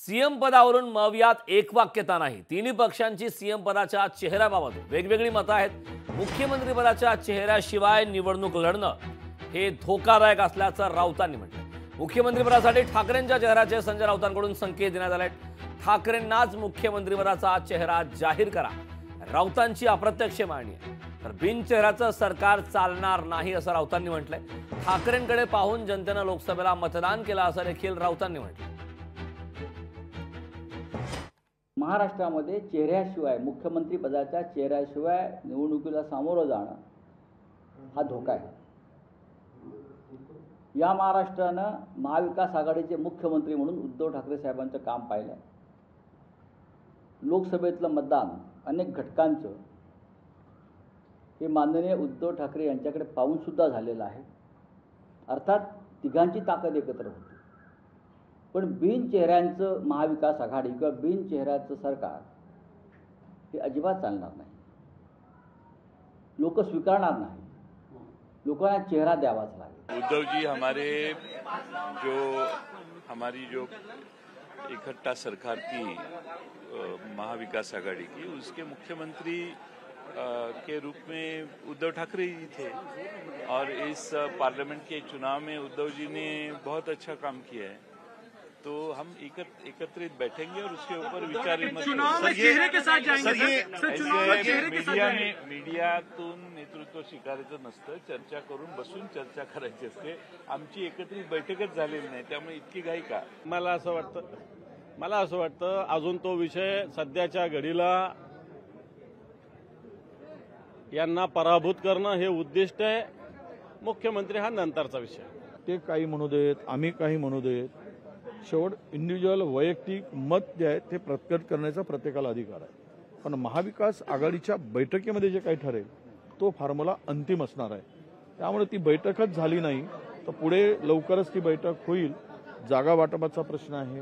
CM पदावरून मवियात एकवाक्यता नाही। तिन्ही पक्षांची सीएम पदाच्या चेहऱ्याबाबत वेगवेगळी मतं आहेत। मुख्यमंत्री पदाच्या चेहऱ्याशिवाय निवडणूक लढणं हे धोकादायक असल्याचं राऊतांनी म्हटलं। मुख्यमंत्री पदासाठी ठाकरेंच्या चेहऱ्याचे संजय राऊतांकडून संकेत देण्यात आले। ठाकरेंनाच मुख्यमंत्री पदाचा चेहरा जाहीर करा, राऊतांची अप्रत्यक्ष मागणी आहे। तर बिनचेहऱ्याचं सरकार चालणार नाही असं राऊतांनी म्हटलंय। ठाकरेंकडे पाहून जनतेनं लोकसभेला मतदान केलं असं देखील राऊतांनी म्हटलं। महाराष्ट्रामध्ये चेहऱ्याशिवाय, मुख्यमंत्री पदाच्या चेहऱ्याशिवाय निवडणुकीला सामोरं जाणं हा धोका आहे। या महाराष्ट्रानं महाविकास आघाडीचे मुख्यमंत्री म्हणून उद्धव ठाकरे साहेबांचं काम पाहिलं आहे। लोकसभेतलं मतदान अनेक घटकांचं हे माननीय उद्धव ठाकरे यांच्याकडे पाहून सुद्धा झालेलं आहे। अर्थात तिघांची ताकद एकत्र होती, पण बिनचेहऱ्यांचं महाविकास आघाडी किंवा बिनचेहऱ्याचं सरकार हे अजिबात चालणार नाही। लोक स्वीकारणार नाही, लोकांना चेहरा द्यावाच लागेल। उद्धव जी हमारी जो इकट्ठा सरकार थी महाविकास आघाड़ी की, उसके मुख्यमंत्री के रूप में उद्धव ठाकरे जी थे और इस पार्लियामेंट के चुनाव में उद्धव जी ने बहुत अच्छा काम किया है। तो हम एकत्रित बैठेंगे और उसके ऊपर विचार विमर्श मीडियातून नेतृत्व स्वीकारायचं नसतं, चर्चा करून बसून चर्चा करायची असते। आमची एकत्रित बैठकच झालेली नाही, त्यामुळे इतकी घाई का? मला असं वाटतं अजून तो विषय सध्याच्या घडीला यांना पराभूत करणं हे उद्दिष्ट आहे। मुख्यमंत्री हा नंतरचा विषय। ते काही म्हणू देत, आम्ही काही म्हणू देत, शेवट इंडिव्हिज्युअल वैयक्तिक मत जे आहे ते प्रकट करण्याचा प्रत्येकाला अधिकार आहे। पण महाविकास आघाडीच्या बैठकीमध्ये जे काही ठरेल तो फॉर्म्युला अंतिम असणार आहे। त्यामुळे ती बैठकच झाली नाही तर पुढे लवकरच ती बैठक होईल। जागा वाटपाचा प्रश्न आहे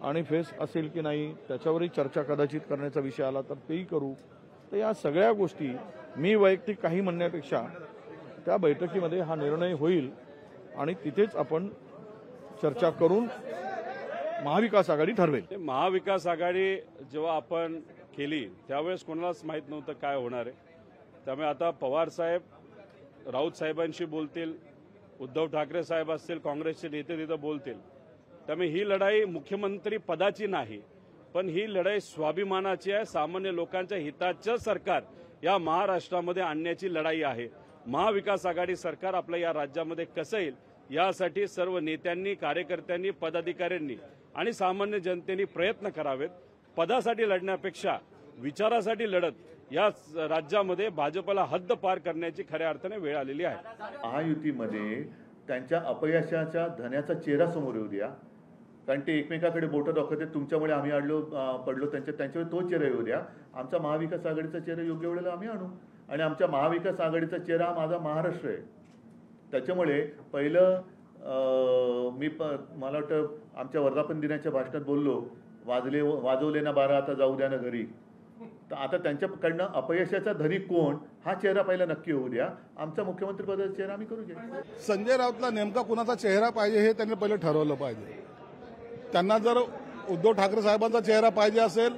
आणि फेस असेल की नाही त्याच्यावरही चर्चा कदाचित करण्याचा विषय आला तर तेही करू। तर या सगळ्या गोष्टी मी वैयक्तिक काही म्हणण्यापेक्षा त्या बैठकीमध्ये हा निर्णय होईल आणि तिथेच आपण चर्चा करून महाविकास आघाडी ठरवेल। महाविकास आघाडी जेव्हा आपण केली त्यावेळेस कोणालाच माहित नव्हतं काय होणार आहे। त्यामुळे आता पवार साहेब राऊत साहेबांशी बोलतील, उद्धव ठाकरे साहेब असतील, काँग्रेसचे नेते तिथं बोलतील। त्यामुळे ही लढाई मुख्यमंत्री पदाची नाही, पण ही लढाई स्वाभिमानाची आहे। सामान्य लोकांच्या हिताचं सरकार या महाराष्ट्रामध्ये आणण्याची लढाई आहे। महाविकास आघाडी सरकार आपल्या या राज्यामध्ये कसं येईल यासाठी सर्व नेत्यांनी, कार्यकर्त्यांनी, पदाधिकाऱ्यांनी आणि सामान्य जनतेने प्रयत्न करावेत। पदासाठी लढण्यापेक्षा विचारासाठी लढत या राज्यामध्ये भाजपला हद्द पार करण्याची खऱ्या अर्थाने वेळ आलेली आहे। महायुतीमध्ये त्यांच्या अपयशाच्या धन्याचा चेहरा समोर येऊ द्या, कारण ते एकमेकाकडे बोटं दाखवतात, तुमच्यामुळे आम्ही पडलो, त्यांच्यावर तो चेहरा येऊ द्या। आमचा महाविकास आघाडीचा चेहरा योग्य वेळेला आम्ही आणू आणि आमच्या महाविकास आघाडीचा चेहरा माझा महाराष्ट्र आहे। त्याच्यामुळे पहिलं मला वाटतं आमच्या वर्धापन दिनाच्या भाषणात बोललो, वाजवले ना बारा आता जाऊ द्या ना घरी। तर आता त्यांच्याकडनं अपयशाचा धनी कोण हा चेहरा पहिला नक्की होऊ द्या। आमचा मुख्यमंत्री पदाचा चेहरा आम्ही करू द्या। संजय राऊतला नेमका कुणाचा चेहरा पाहिजे हे त्यांनी पहिले ठरवलं पाहिजे। त्यांना जर उद्धव ठाकरे साहेबांचा चेहरा पाहिजे असेल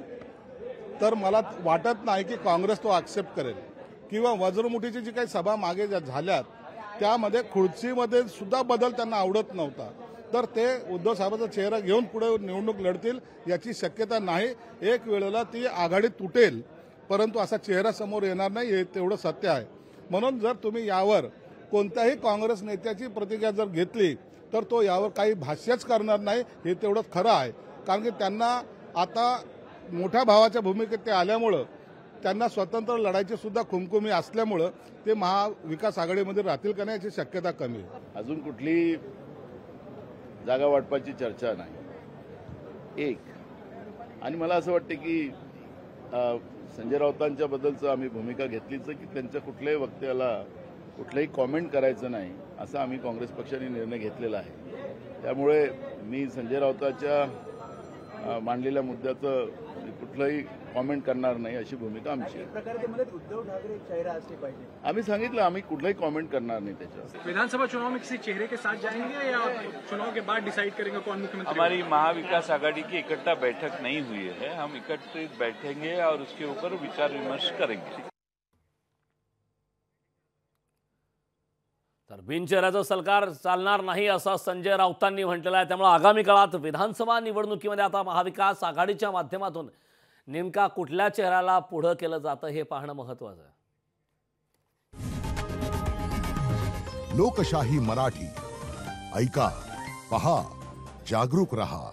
तर मला वाटत नाही की काँग्रेस तो ऍक्सेप्ट करेल, किंवा वज्रमुठीची जी काही सभा मागे झाल्यात त्यामध्ये खुर्चीमध्ये सुद्धा बदल त्यांना आवडत नव्हता, तर ते उद्धव साहेबांचा चेहरा घेऊन पुढे निवडणूक लढतील याची शक्यता नाही। एक वेळेला ती आघाडी तुटेल, परंतु असा चेहरा समोर येणार नाही हे तेवढं सत्य आहे। म्हणून जर तुम्ही यावर कोणत्याही काँग्रेस नेत्याची प्रतिक्रिया जर घेतली तर तो यावर काही भाष्यच करणार नाही हे तेवढंच खरं आहे। कारण की त्यांना आता मोठ्या भावाच्या भूमिकेत ते आल्यामुळं त्यांना स्वतंत्र लढायची सुद्धा खुमखुमी असल्यामुळं ते महाविकास आघाडीमध्ये राहतील का नाही याची शक्यता कमी आहे। अजून कुठली जागा वाटपाची चर्चा नाही एक। आणि मला असं वाटतं की संजय राऊतांच्या बद्दलचं आम्ही भूमिका घेतलीच की त्यांच्या कुठल्याही वक्तव्याला कुठलंही कॉमेंट करायचं नाही असा आम्ही काँग्रेस पक्षाने निर्णय घेतलेला आहे। त्यामुळे मी संजय राऊतांच्या मांडलेल्या मुद्द्याचं कुठलंही कॉमेंट करणार नाही अशी भूमिका आमची आहे. उद्धव ठाकरे चेहरा असले पाहिजे. आम्ही सांगितलं आम्ही कुठलाही कॉमेंट करणार नाही त्याच्यावर. विधानसभा चुनाव में किसी चेहरे के साथ जाएंगे या चुनाव के बाद डिसाइड करेंगे कौन मुख्यमंत्री? हमारी महाविकास आघाड़ी की इकट्ठा बैठक नहीं हुई है, हम एकत्रित बैठेंगे और उसके ऊपर विचार विमर्श करेंगे. तर बिनचेहऱ्याचं सरकार चालणार नाही असं संजय राऊतांनी म्हटलेलं आहे. त्यामुळे आगामी काळात विधानसभा निवडणुकीमध्ये आता महाविकास आघाडीच्या माध्यमातून नेमका कुठल्या चेहऱ्याला पुढं केलं जातं हे पाहणं महत्त्वाचं आहे. लोकशाही मराठी ऐका, पहा, जागरूक रहा.